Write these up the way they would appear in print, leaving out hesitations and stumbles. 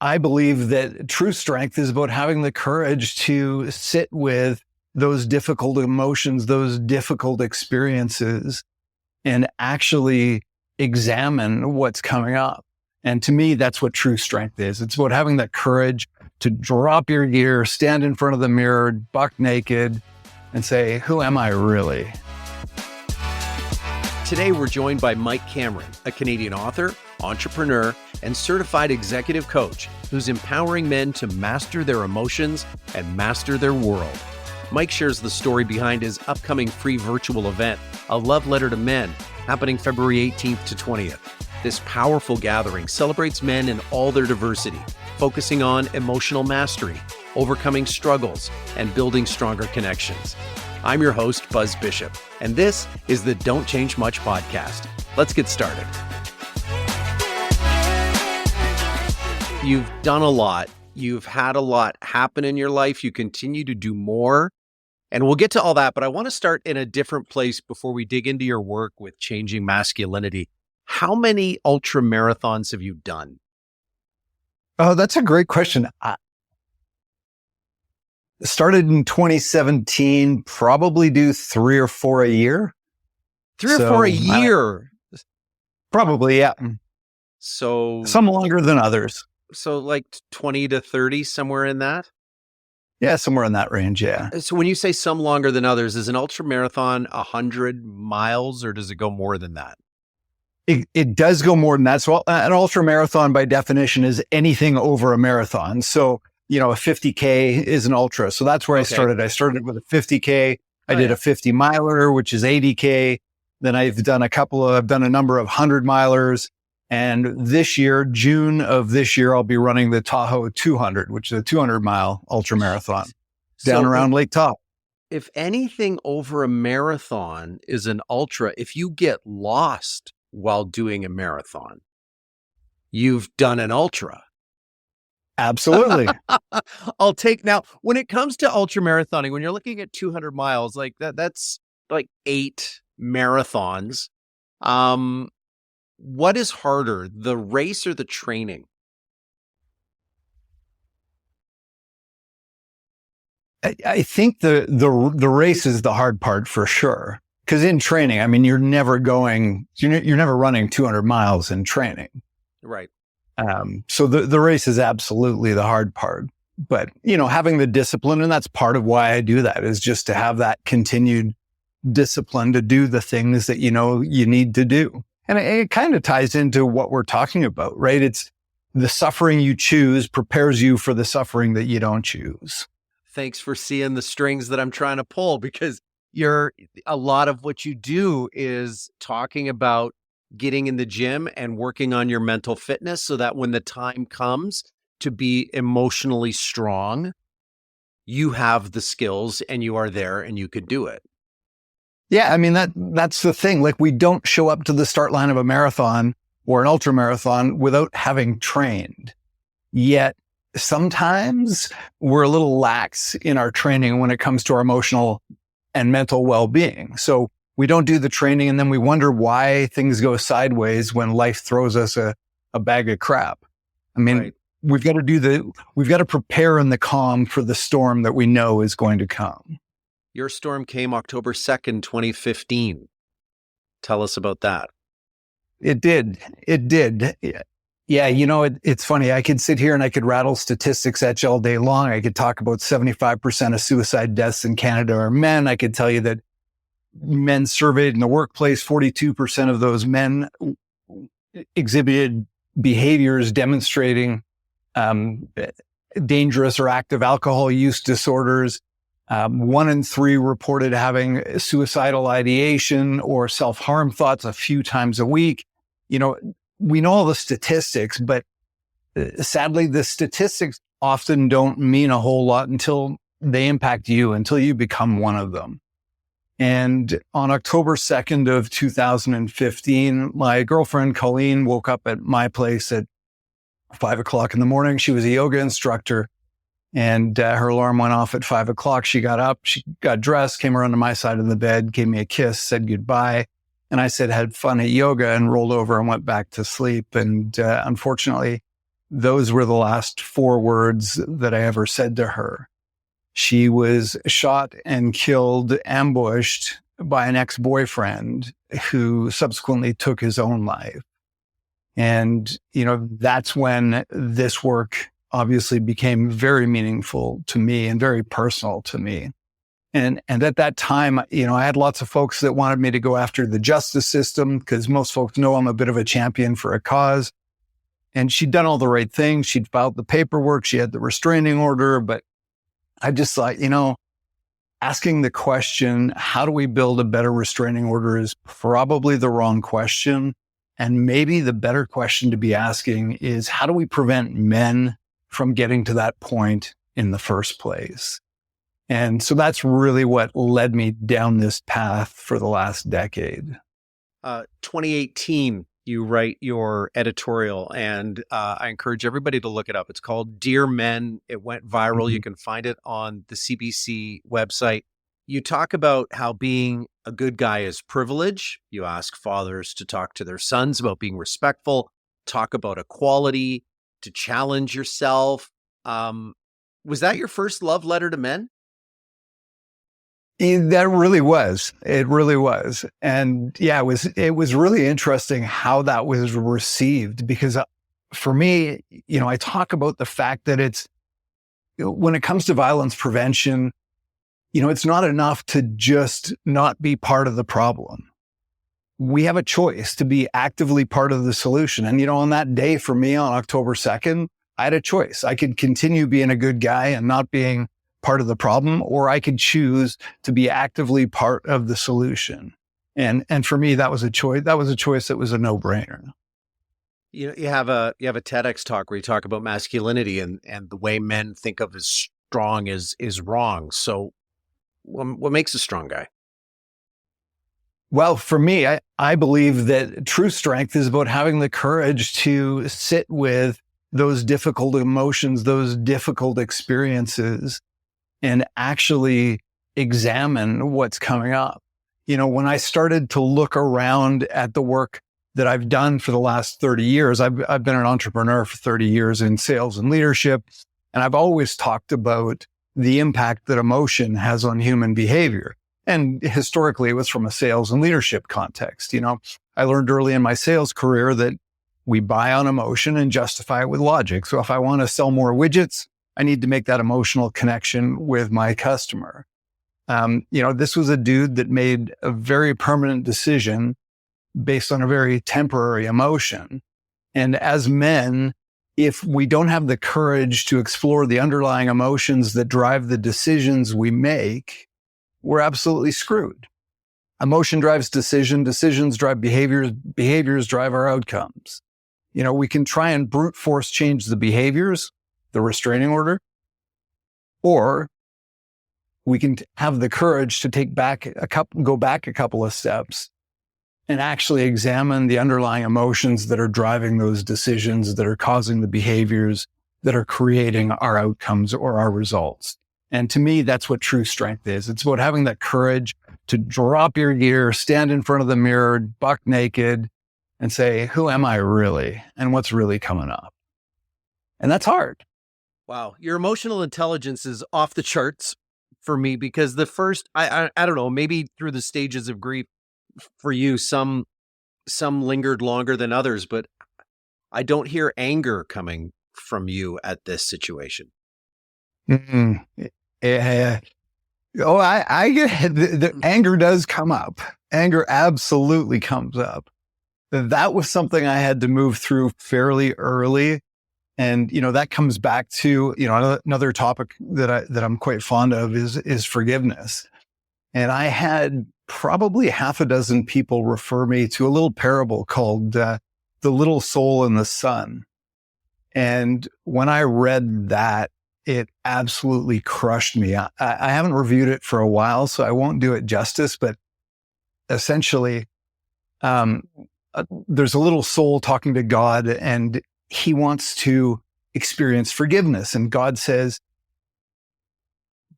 I believe that true strength is about having the courage to sit with those difficult emotions, those difficult experiences, and actually examine what's coming up. And to me, that's what true strength is. It's about having that courage to drop your gear, stand in front of the mirror, buck naked, and say, who am I really? Today, we're joined by Mike Cameron, a Canadian author, entrepreneur, and certified executive coach who's empowering men to master their emotions and master their world. Mike shares the story behind his upcoming free virtual event, A Love Letter to Men, happening February 18th to 20th. This powerful gathering celebrates men in all their diversity, focusing on emotional mastery, overcoming struggles, and building stronger connections. I'm your host, Buzz Bishop, and this is the Don't Change Much podcast. Let's get started. You've done a lot. You've had a lot happen in your life. You continue to do more. And we'll get to all that, but I want to start in a different place before we dig into your work with changing masculinity. How many ultra marathons have you done? Oh, that's a great question. I started in 2017, probably do 3 or 4 a year. 3 or 4 a year? Probably, yeah. So some longer than others. So like 20 to 30, somewhere in that? Yeah, somewhere in that range, yeah. So when you say some longer than others, is an ultra marathon 100 miles or does it go more than that? It does go more than that. So an ultra marathon by definition is anything over a marathon. So, a 50K is an ultra. So that's where I started. I started with a 50K. I did a 50 miler, which is 80K. Then I've done a number of 100 milers. And this year, June of this year, I'll be running the Tahoe 200, which is a 200 mile ultra marathon down around Lake Tahoe. If anything over a marathon is an ultra, if you get lost while doing a marathon, you've done an ultra. Absolutely. Now, when it comes to ultra marathoning, when you're looking at 200 miles, like that's like 8 marathons. What is harder, the race or the training? I think the race is the hard part for sure. Because in training, I mean, you're never running 200 miles in training. Right. So the race is absolutely the hard part. But, having the discipline, and that's part of why I do that, is just to have that continued discipline to do the things that you need to do. And it kind of ties into what we're talking about, right? It's the suffering you choose prepares you for the suffering that you don't choose. Thanks for seeing the strings that I'm trying to pull, because a lot of what you do is talking about getting in the gym and working on your mental fitness so that when the time comes to be emotionally strong, you have the skills and you are there and you could do it. Yeah, I mean, that's the thing. Like, we don't show up to the start line of a marathon or an ultra marathon without having trained. Yet sometimes we're a little lax in our training when it comes to our emotional and mental well-being. So we don't do the training and then we wonder why things go sideways when life throws us a bag of crap. I mean, right. We've got to prepare in the calm for the storm that we know is going to come. Your storm came October 2nd, 2015. Tell us about that. It did. Yeah, it's funny. I could sit here and I could rattle statistics at you all day long. I could talk about 75% of suicide deaths in Canada are men. I could tell you that men surveyed in the workplace, 42% of those men exhibited behaviors demonstrating dangerous or active alcohol use disorders. 1 in 3 reported having suicidal ideation or self-harm thoughts a few times a week. We know all the statistics, but sadly, the statistics often don't mean a whole lot until they impact you, until you become one of them. And on October 2nd of 2015, my girlfriend, Colleen, woke up at my place at 5 o'clock in the morning. She was a yoga instructor. And her alarm went off at 5 o'clock. She got up, she got dressed, came around to my side of the bed, gave me a kiss, said goodbye. And I said, had fun at yoga, and rolled over and went back to sleep. And unfortunately, those were the last 4 words that I ever said to her. She was shot and killed, ambushed by an ex-boyfriend who subsequently took his own life. And, that's when this work obviously became very meaningful to me and very personal to me. And at that time, I had lots of folks that wanted me to go after the justice system because most folks know I'm a bit of a champion for a cause. And she'd done all the right things. She'd filed the paperwork. She had the restraining order. But I just thought, asking the question, how do we build a better restraining order is probably the wrong question. And maybe the better question to be asking is, how do we prevent men from getting to that point in the first place? And so that's really what led me down this path for the last decade. 2018, you write your editorial, and I encourage everybody to look it up. It's called Dear Men. It went viral. Mm-hmm. You can find it on the CBC website. You talk about how being a good guy is privilege. You ask fathers to talk to their sons about being respectful, talk about equality, to challenge yourself. Was that your first love letter to men? That really was. It really was. And yeah, it was really interesting how that was received because for me, I talk about the fact that when it comes to violence prevention, it's not enough to just not be part of the problem. We have a choice to be actively part of the solution. And, on that day for me on October 2nd, I had a choice. I could continue being a good guy and not being part of the problem, or I could choose to be actively part of the solution. And for me, that was a choice. That was a choice that was a no-brainer. You have a TEDx talk where you talk about masculinity and the way men think of as strong is wrong. So what makes a strong guy? Well, for me, I believe that true strength is about having the courage to sit with those difficult emotions, those difficult experiences, and actually examine what's coming up. When I started to look around at the work that I've done for the last 30 years, I've been an entrepreneur for 30 years in sales and leadership, and I've always talked about the impact that emotion has on human behavior. And historically, it was from a sales and leadership context. I learned early in my sales career that we buy on emotion and justify it with logic. So if I want to sell more widgets, I need to make that emotional connection with my customer. This was a dude that made a very permanent decision based on a very temporary emotion. And as men, if we don't have the courage to explore the underlying emotions that drive the decisions we make, we're absolutely screwed. Emotion drives decision, decisions drive behaviors, behaviors drive our outcomes. We can try and brute force change the behaviors, the restraining order, or we can have the courage to go back a couple of steps and actually examine the underlying emotions that are driving those decisions, that are causing the behaviors that are creating our outcomes or our results. And to me, that's what true strength is. It's about having that courage to drop your gear, stand in front of the mirror, buck naked, and say, who am I really? And what's really coming up? And that's hard. Wow. Your emotional intelligence is off the charts for me because the first, I don't know, maybe through the stages of grief for you, some lingered longer than others, but I don't hear anger coming from you at this situation. I get the anger does come up. Anger absolutely comes up. That was something I had to move through fairly early. And, that comes back to, another topic that I'm quite fond of is forgiveness. And I had probably half a dozen people refer me to a little parable called The Little Soul in the Sun. And when I read that, it absolutely crushed me. I haven't reviewed it for a while, so I won't do it justice, but essentially, there's a little soul talking to God, and he wants to experience forgiveness. And God says,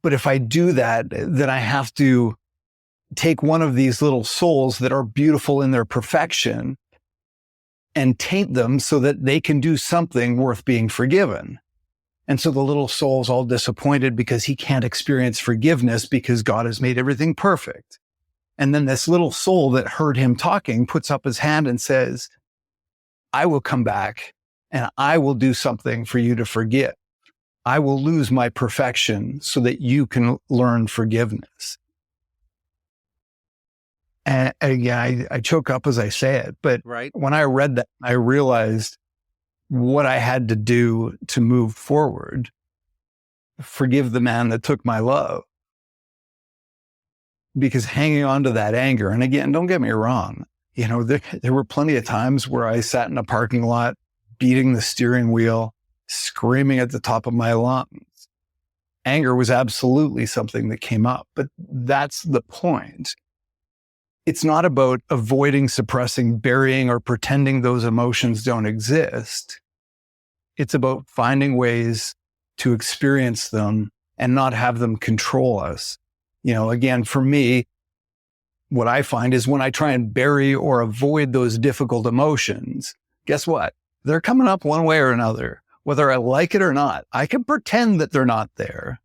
but if I do that, then I have to take one of these little souls that are beautiful in their perfection and taint them so that they can do something worth being forgiven. And so the little soul's all disappointed because he can't experience forgiveness because God has made everything perfect. And then this little soul that heard him talking puts up his hand and says, I will come back and I will do something for you to forgive. I will lose my perfection so that you can learn forgiveness. And again, I choke up as I say it, but Right. when I read that, I realized what I had to do to move forward. Forgive the man that took my love. Because hanging on to that anger, and again, don't get me wrong, there were plenty of times where I sat in a parking lot, beating the steering wheel, screaming at the top of my lungs. Anger was absolutely something that came up, but that's the point. It's not about avoiding, suppressing, burying, or pretending those emotions don't exist. It's about finding ways to experience them and not have them control us. Again, for me, what I find is when I try and bury or avoid those difficult emotions, guess what? They're coming up one way or another, whether I like it or not. I can pretend that they're not there,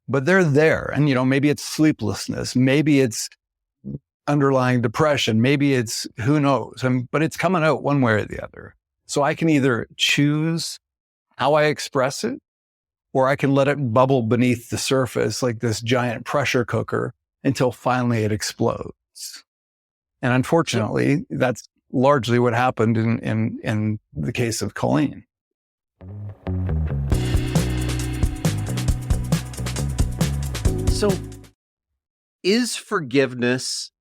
but they're there. And, maybe it's sleeplessness. Maybe it's underlying depression. Maybe it's who knows, but it's coming out one way or the other. So I can either choose how I express it, or I can let it bubble beneath the surface like this giant pressure cooker until finally it explodes. And unfortunately, that's largely what happened in the case of Colleen. So is forgiveness,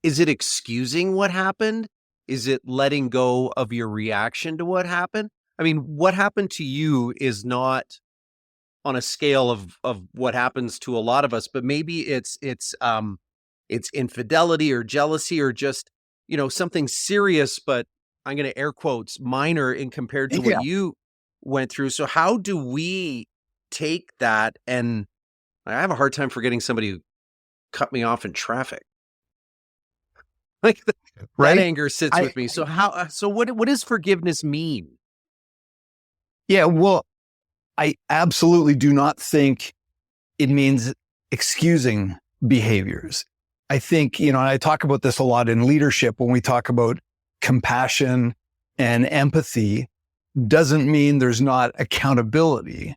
is it excusing what happened? Is it letting go of your reaction to what happened? I mean, what happened to you is not on a scale of what happens to a lot of us, but maybe it's infidelity or jealousy or just, something serious, but I'm going to air quotes minor in compared to what you went through. So how do we take that? And I have a hard time forgetting somebody who cut me off in traffic. Right? That anger sits with me. So what does forgiveness mean? Yeah, well, I absolutely do not think it means excusing behaviors. I think, and I talk about this a lot in leadership when we talk about compassion and empathy, doesn't mean there's not accountability,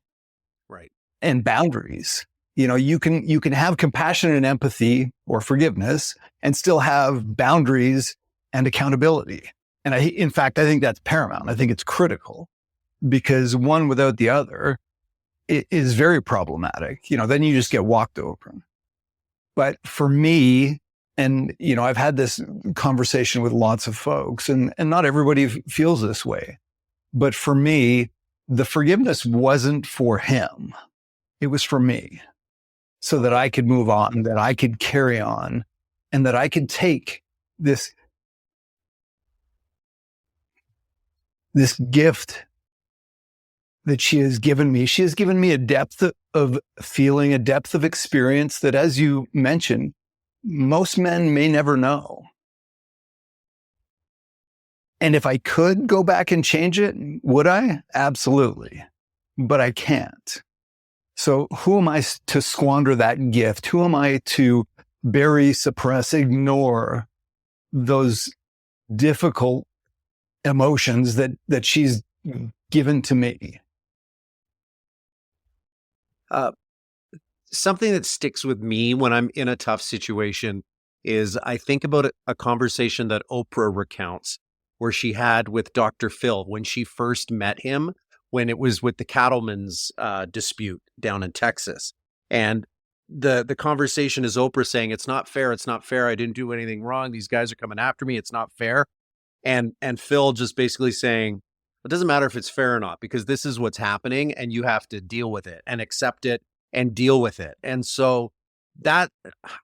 right, and boundaries. You can have compassion and empathy or forgiveness and still have boundaries and accountability. And in fact, I think that's paramount. I think it's critical. Because one without the other is very problematic. Then you just get walked over. But for me, and, I've had this conversation with lots of folks and not everybody feels this way. But for me, the forgiveness wasn't for him. It was for me so that I could move on, that I could carry on, and that I could take this gift that she has given me. She has given me a depth of feeling, a depth of experience that, as you mentioned, most men may never know. And if I could go back and change it, would I? Absolutely. But I can't. So who am I to squander that gift? Who am I to bury, suppress, ignore those difficult emotions that she's given to me? Something that sticks with me when I'm in a tough situation is I think about a conversation that Oprah recounts where she had with Dr. Phil when she first met him, when it was with the cattlemen's dispute down in Texas. And the conversation is Oprah saying, it's not fair. It's not fair. I didn't do anything wrong. These guys are coming after me. It's not fair. And Phil just basically saying, it doesn't matter if it's fair or not, because this is what's happening and you have to deal with it and accept it and deal with it. And so that,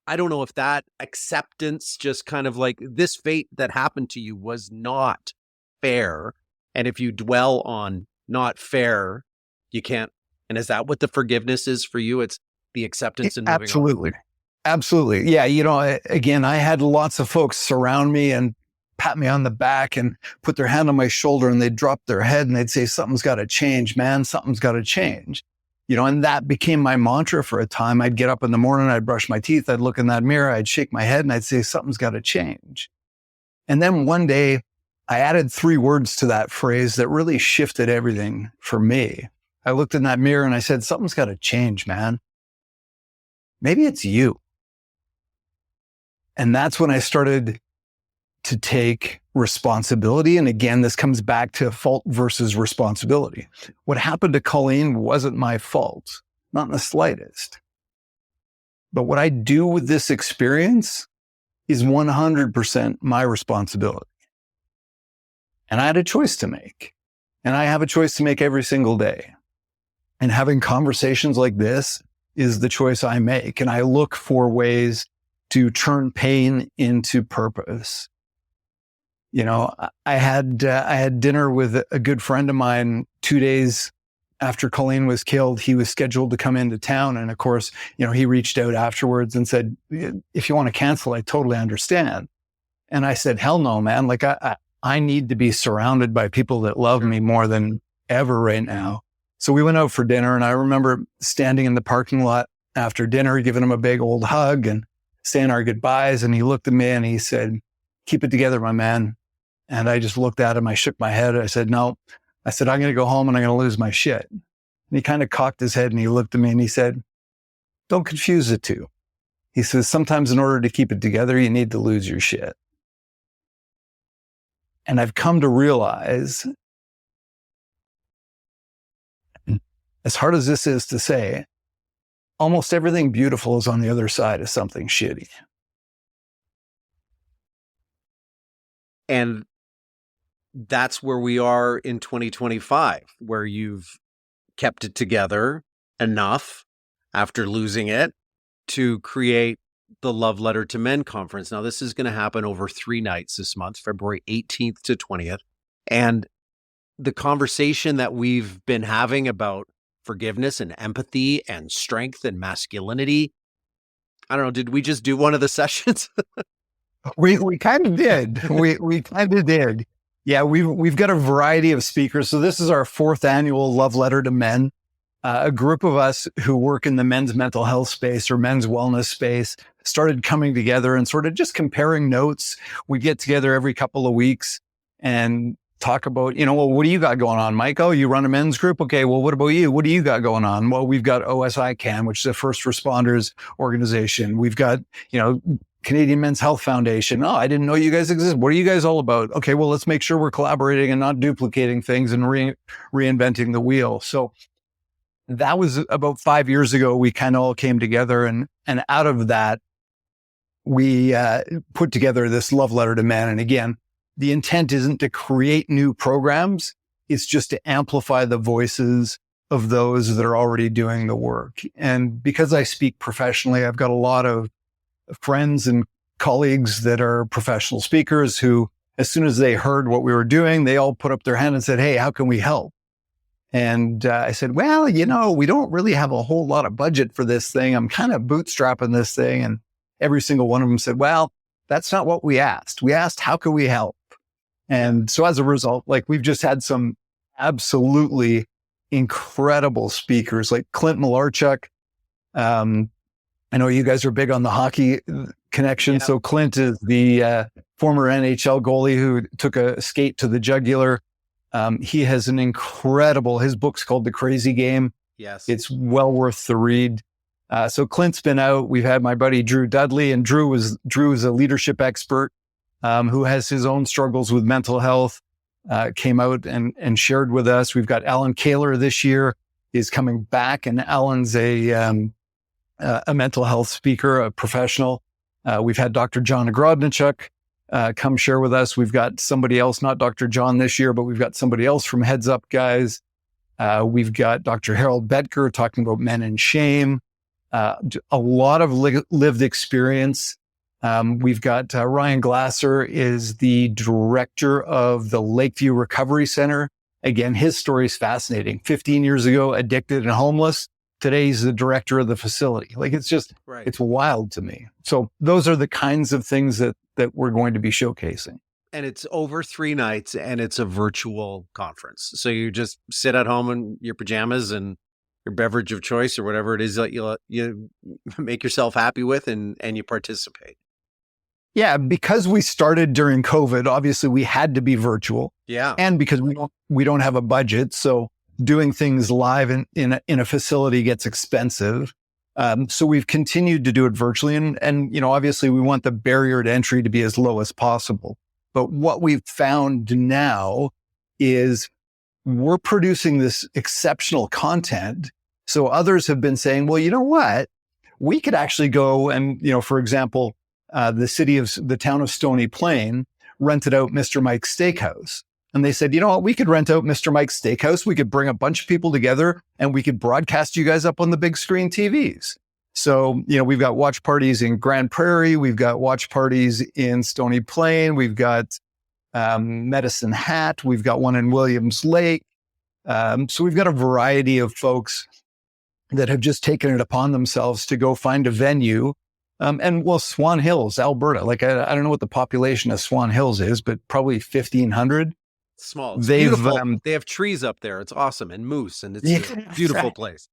I don't know if that acceptance, just kind of like this fate that happened to you was not fair. And if you dwell on not fair, you can't. And is that what the forgiveness is for you? It's the acceptance and moving Absolutely. on. Absolutely. Yeah. Again, I had lots of folks surround me and pat me on the back and put their hand on my shoulder, and they'd drop their head and they'd say, something's got to change, man. Something's got to change. And that became my mantra for a time. I'd get up in the morning, I'd brush my teeth, I'd look in that mirror, I'd shake my head and I'd say, something's got to change. And then one day I added 3 words to that phrase that really shifted everything for me. I looked in that mirror and I said, something's got to change, man. Maybe it's you. And that's when I started to take responsibility. And again, this comes back to fault versus responsibility. What happened to Colleen wasn't my fault, not in the slightest. But what I do with this experience is 100% my responsibility. And I had a choice to make. And I have a choice to make every single day. And having conversations like this is the choice I make. And I look for ways to turn pain into purpose. I had dinner with a good friend of mine 2 days after Colleen was killed. He was scheduled to come into town. And of course, he reached out afterwards and said, if you want to cancel, I totally understand. And I said, hell no, man. Like I need to be surrounded by people that love me more than ever right now. So we went out for dinner, and I remember standing in the parking lot after dinner, giving him a big old hug and saying our goodbyes. And he looked at me and he said, keep it together, my man. And I just looked at him. I shook my head. I said, no. I said, I'm going to go home and I'm going to lose my shit. And he kind of cocked his head and he looked at me and he said, don't confuse the two. He says, sometimes in order to keep it together, you need to lose your shit. And I've come to realize, as hard as this is to say, almost everything beautiful is on the other side of something shitty. And that's where we are in 2025, where you've kept it together enough after losing it to create the Love Letter to Men conference. Now, this is going to happen over 3 nights this month, February 18th to 20th. And the conversation that we've been having about forgiveness and empathy and strength and masculinity, I don't know, did we just do one of the sessions? We kind of did. We kind of did. Yeah, we've got a variety of speakers. So this is our 4th annual Love Letter to Men. A group of us who work in the men's mental health space or men's wellness space started coming together and sort of just comparing notes. We get together every couple of weeks and talk about, well, what do you got going on, Mike? Oh, you run a men's group? Okay, well, what about you? What do you got going on? Well, we've got OSICAN, which is a first responders organization. We've got, Canadian Men's Health Foundation. Oh, I didn't know you guys exist. What are you guys all about? Okay, well, let's make sure we're collaborating and not duplicating things and reinventing the wheel. So that was about 5 years ago. We kind of all came together, and out of that, we put together this Love Letter to Men. And again, the intent isn't to create new programs. It's just to amplify the voices of those that are already doing the work. And because I speak professionally, I've got a lot of friends and colleagues that are professional speakers who, as soon as they heard what we were doing, they all put up their hand and said, hey, how can we help? And I said, well, we don't really have a whole lot of budget for this thing. I'm kind of bootstrapping this thing. And every single one of them said, well, that's not what we asked. We asked, how can we help? And so as a result, we've just had some absolutely incredible speakers like Clint Malarchuk. I know you guys are big on the hockey connection. Yeah. So Clint is the former NHL goalie who took a skate to the jugular. He has an incredible, his book's called The Crazy Game. Yes. It's well worth the read. So Clint's been out. We've had my buddy Drew Dudley, and Drew is a leadership expert who has his own struggles with mental health, came out and shared with us. We've got Alan Kaler this year is coming back, and Alan's a mental health speaker, a professional. We've had Dr. John Agrodnichuk come share with us. We've got somebody else, not Dr. John this year, but we've got somebody else from Heads Up Guys. We've got Dr. Harold Betker talking about men and shame. A lot of lived experience. We've got Ryan Glasser is the director of the Lakeview Recovery Center. Again, his story is fascinating. 15 years ago, addicted and homeless. Today, he's the director of the facility. It's just, It's wild to me. So those are the kinds of things that we're going to be showcasing. and it's over 3 nights, and it's a virtual conference. So you just sit at home in your pajamas and your beverage of choice or whatever it is that you make yourself happy with, and you participate. Yeah, because we started during COVID, obviously we had to be virtual. Yeah. And because we don't have a budget, so doing things live in a facility gets expensive. So we've continued to do it virtually, and obviously we want the barrier to entry to be as low as possible. But what we've found now is we're producing this exceptional content. So others have been saying, well, you know what? We could actually go and, for example, the town of Stony Plain rented out Mr. Mike's Steakhouse. And they said, you know what? We could rent out Mr. Mike's Steakhouse. We could bring a bunch of people together and we could broadcast you guys up on the big screen TVs. So, we've got watch parties in Grand Prairie. We've got watch parties in Stony Plain. We've got Medicine Hat. We've got one in Williams Lake. So we've got a variety of folks that have just taken it upon themselves to go find a venue. Swan Hills, Alberta, I don't know what the population of Swan Hills is, but probably 1,500. Small. It's beautiful. They have trees up there. It's awesome. And moose. And it's a beautiful place.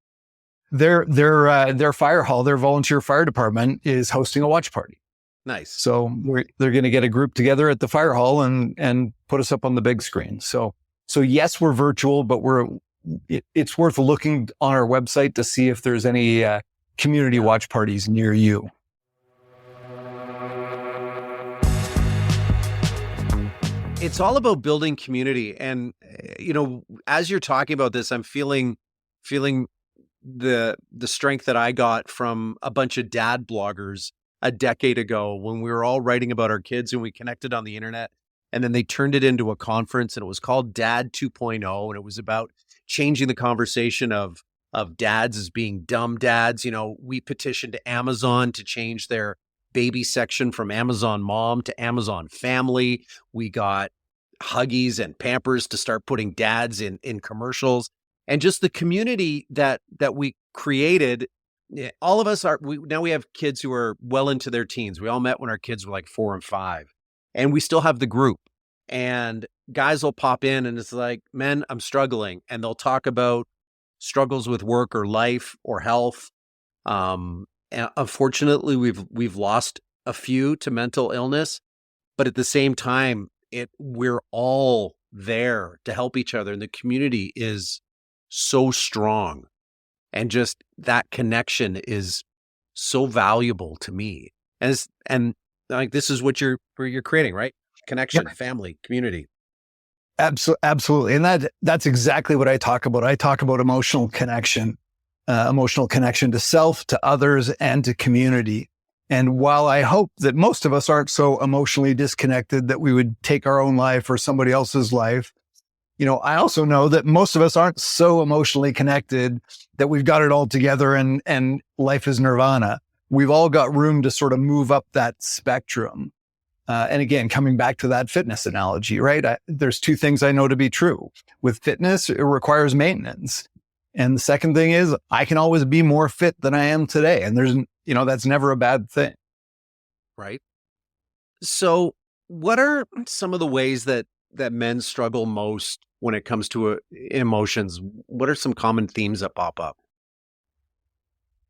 Their fire hall, their volunteer fire department is hosting a watch party. Nice. So they're going to get a group together at the fire hall and put us up on the big screen. So yes, we're virtual, but it's worth looking on our website to see if there's any community watch parties near you. It's all about building community. And, as you're talking about this, I'm feeling the strength that I got from a bunch of dad bloggers a decade ago when we were all writing about our kids and we connected on the internet. And then they turned it into a conference, and it was called Dad 2.0. And it was about changing the conversation of dads as being dumb dads. We petitioned Amazon to change their baby section from Amazon Mom to Amazon Family. We got Huggies and Pampers to start putting dads in commercials, and just the community that we created. All of us now we have kids who are well into their teens. We all met when our kids were like 4 and 5, and we still have the group, and guys will pop in and it's like, men, I'm struggling. And they'll talk about struggles with work or life or health. And unfortunately, we've lost a few to mental illness, but at the same time, we're all there to help each other, and the community is so strong, and just that connection is so valuable to me. And like this is what you're creating, right? Connection, yep. Family, community. Absolutely, and that's exactly what I talk about. I talk about emotional connection to self, to others, and to community. And while I hope that most of us aren't so emotionally disconnected that we would take our own life or somebody else's life, I also know that most of us aren't so emotionally connected that we've got it all together and life is nirvana. We've all got room to sort of move up that spectrum. And again, coming back to that fitness analogy, right? There's two things I know to be true. With fitness, it requires maintenance. And the second thing is I can always be more fit than I am today. And there's, that's never a bad thing. Right. So what are some of the ways that men struggle most when it comes to emotions? What are some common themes that pop up?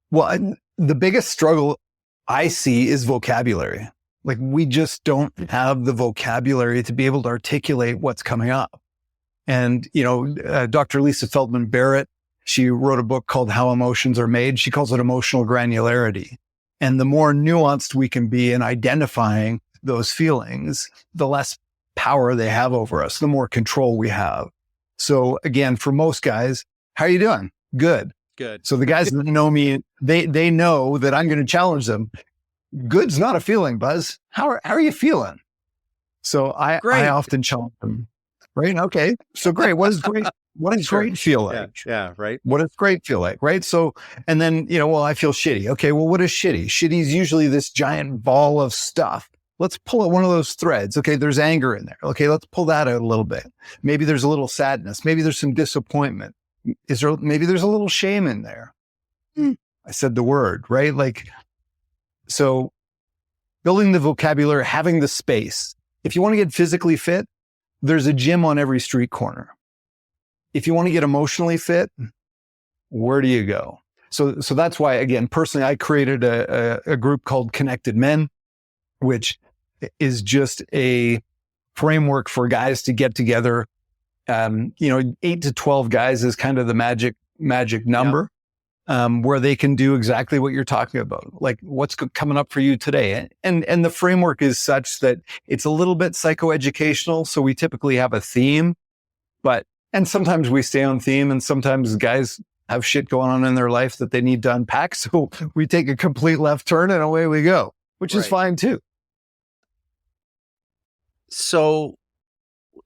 Well, the biggest struggle I see is vocabulary. Like we just don't have the vocabulary to be able to articulate what's coming up. And, Dr. Lisa Feldman Barrett, she wrote a book called How Emotions Are Made. She calls it emotional granularity. And the more nuanced we can be in identifying those feelings, the less power they have over us, the more control we have. So again, for most guys, how are you doing? Good. So the guys that know me, they know that I'm going to challenge them. Good's not a feeling, Buzz. How are you feeling? So I often challenge them. Right? Okay. So great. What is great? What does great feel like? Yeah. Right. What does great feel like? Right. So, and then, I feel shitty. Okay. Well, what is shitty? Shitty is usually this giant ball of stuff. Let's pull at one of those threads. Okay. There's anger in there. Okay. Let's pull that out a little bit. Maybe there's a little sadness. Maybe there's some disappointment. Maybe there's a little shame in there. I said the word, right? So building the vocabulary, having the space. If you want to get physically fit, there's a gym on every street corner. If you want to get emotionally fit, where do you go? So that's why, again, personally, I created a group called Connected Men, which is just a framework for guys to get together. 8 to 12 guys is kind of the magic number, where they can do exactly what you're talking about. Like, what's coming up for you today? And the framework is such that it's a little bit psychoeducational. So we typically have a theme, and sometimes we stay on theme, and sometimes guys have shit going on in their life that they need to unpack. So we take a complete left turn and away we go, which is fine too. So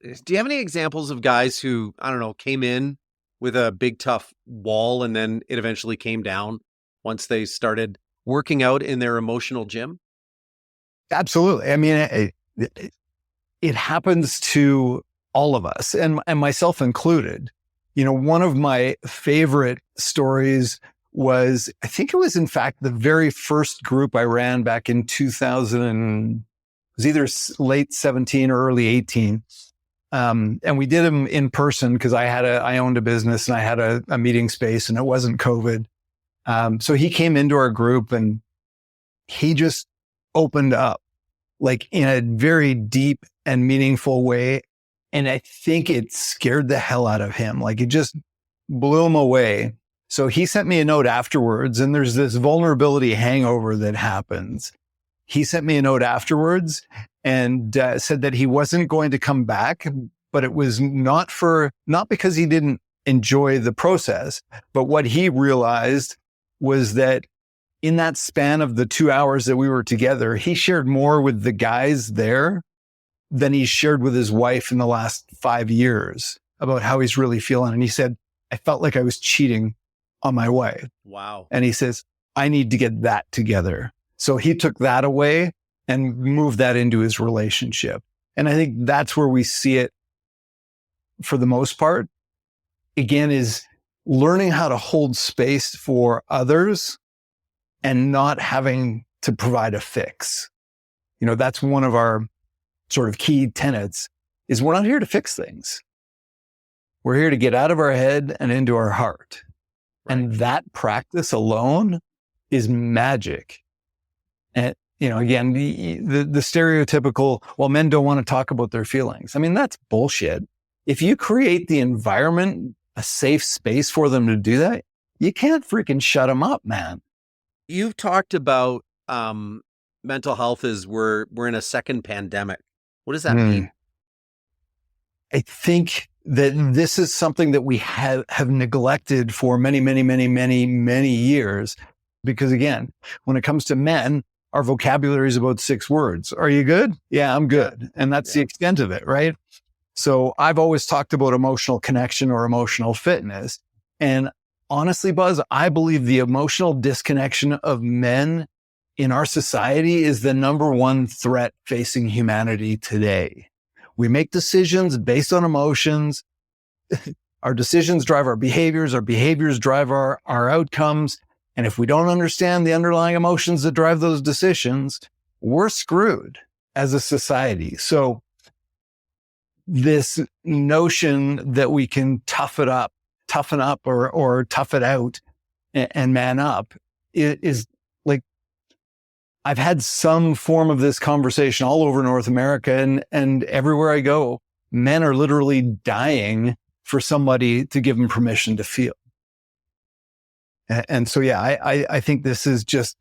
do you have any examples of guys who, I don't know, came in with a big tough wall and then it eventually came down once they started working out in their emotional gym? Absolutely. I mean, it happens to all of us, and myself included. One of my favorite stories was, I think it was in fact the very first group I ran back in 2000, it was either late 17 or early 18. And we did them in person because I owned a business and I had a meeting space and it wasn't COVID. So he came into our group and he just opened up like in a very deep and meaningful way. And I think it scared the hell out of him. Like, it just blew him away. So he sent me a note afterwards, and there's this vulnerability hangover that happens. He sent me a note afterwards and said that he wasn't going to come back, but it was not because he didn't enjoy the process, but what he realized was that in that span of the 2 hours that we were together, he shared more with the guys there than he shared with his wife in the last 5 years about how he's really feeling. And he said, I felt like I was cheating on my wife. Wow. And he says, I need to get that together. So he took that away and moved that into his relationship. And I think that's where we see it for the most part, again, is learning how to hold space for others and not having to provide a fix. That's one of our sort of key tenets, is we're not here to fix things. We're here to get out of our head and into our heart. Right. And that practice alone is magic. And, again, the stereotypical, well, men don't want to talk about their feelings. I mean, that's bullshit. If you create the environment, a safe space for them to do that, you can't freaking shut them up, man. You've talked about mental health as we're in a second pandemic. What does that mean? I think that this is something that we have neglected for many, many, many, many, many years. Because again, when it comes to men, our vocabulary is about 6 words. Are you good? Yeah, I'm good. And that's the extent of it, right? So I've always talked about emotional connection or emotional fitness. And honestly, Buzz, I believe the emotional disconnection of men in our society is the number one threat facing humanity today. We make decisions based on emotions. Our decisions drive our behaviors drive our outcomes. And if we don't understand the underlying emotions that drive those decisions, we're screwed as a society. So this notion that we can toughen up or tough it out and man up is like, I've had some form of this conversation all over North America, and everywhere I go, men are literally dying for somebody to give them permission to feel. And so, I think this is just,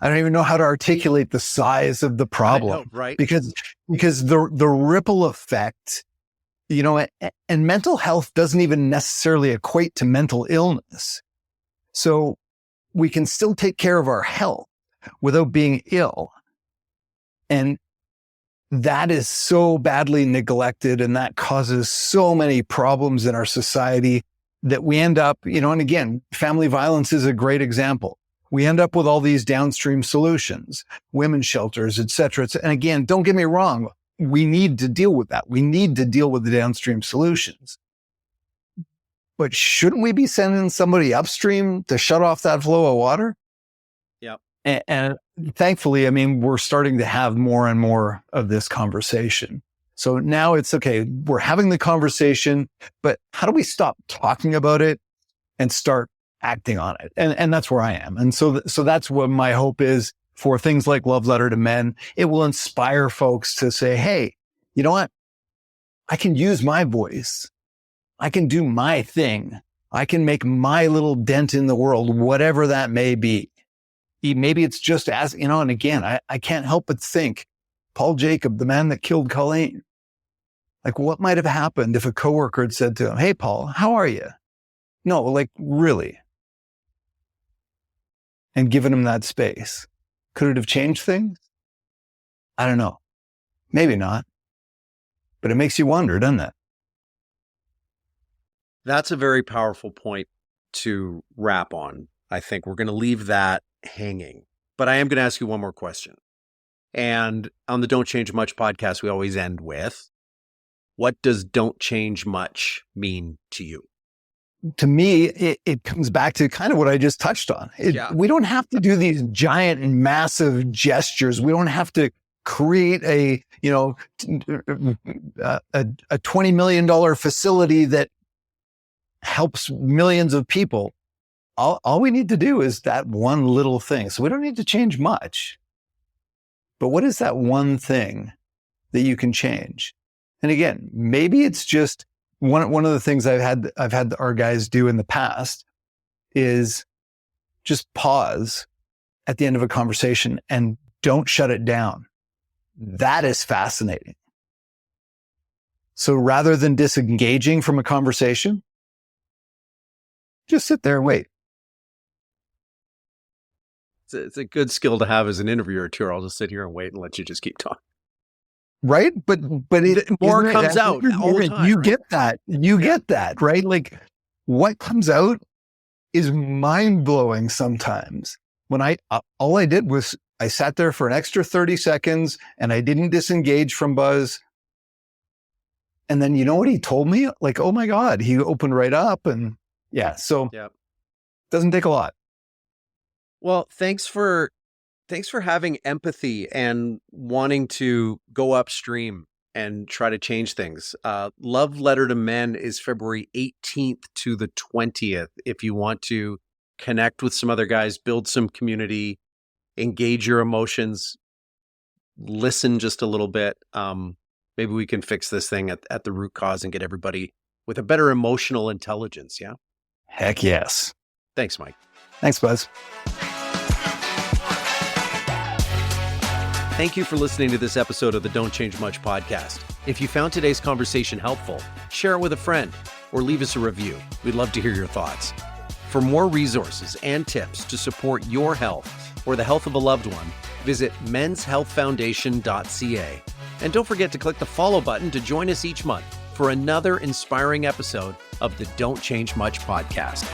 I don't even know how to articulate the size of the problem, I know, right? Because the ripple effect, and mental health doesn't even necessarily equate to mental illness. So we can still take care of our health without being ill. And that is so badly neglected, and that causes so many problems in our society that we end up, and again, family violence is a great example. We end up with all these downstream solutions, women's shelters, et cetera. And again, don't get me wrong. We need to deal with that. We need to deal with the downstream solutions. But shouldn't we be sending somebody upstream to shut off that flow of water? Yep. And thankfully, I mean, we're starting to have more and more of this conversation. So now it's okay. We're having the conversation, but how do we stop talking about it and start acting on it? And that's where I am. And so that's what my hope is for things like Love Letter to Men. It will inspire folks to say, hey, you know what? I can use my voice. I can do my thing. I can make my little dent in the world, whatever that may be. Maybe it's just as, and again, I can't help but think Paul Jacob, the man that killed Colleen, like what might have happened if a coworker had said to him, hey, Paul, how are you? No, like really? And given him that space. Could it have changed things? I don't know. Maybe not. But it makes you wonder, doesn't it? That's a very powerful point to wrap on. I think we're going to leave that hanging. But I am going to ask you one more question. And on the Don't Change Much podcast, we always end with, what does don't change much mean to you? To me, it comes back to kind of what I just touched on. We don't have to do these giant and massive gestures. We don't have to create a $20 million facility that helps millions of people. All we need to do is that one little thing. So we don't need to change much. But what is that one thing that you can change? And again, maybe it's just one of the things I've had our guys do in the past is just pause at the end of a conversation and don't shut it down. That is fascinating. So rather than disengaging from a conversation, just sit there and wait. It's a good skill to have as an interviewer too. I'll just sit here and wait and let you just keep talking. Right? But more comes out all the time. You get that. You get that, right? Like what comes out is mind blowing sometimes. When all I did was I sat there for an extra 30 seconds and I didn't disengage from Buzz. And then you know what he told me? Like, oh my God, he opened right up and it doesn't take a lot. Well, thanks for having empathy and wanting to go upstream and try to change things. Love Letter to Men is February 18th to the 20th. If you want to connect with some other guys, build some community, engage your emotions, listen just a little bit. Maybe we can fix this thing at the root cause and get everybody with a better emotional intelligence. Yeah. Heck yes. Thanks, Mike. Thanks, Buzz. Thank you for listening to this episode of the Don't Change Much podcast. If you found today's conversation helpful, share it with a friend or leave us a review. We'd love to hear your thoughts. For more resources and tips to support your health or the health of a loved one, visit menshealthfoundation.ca. And don't forget to click the follow button to join us each month for another inspiring episode of the Don't Change Much podcast.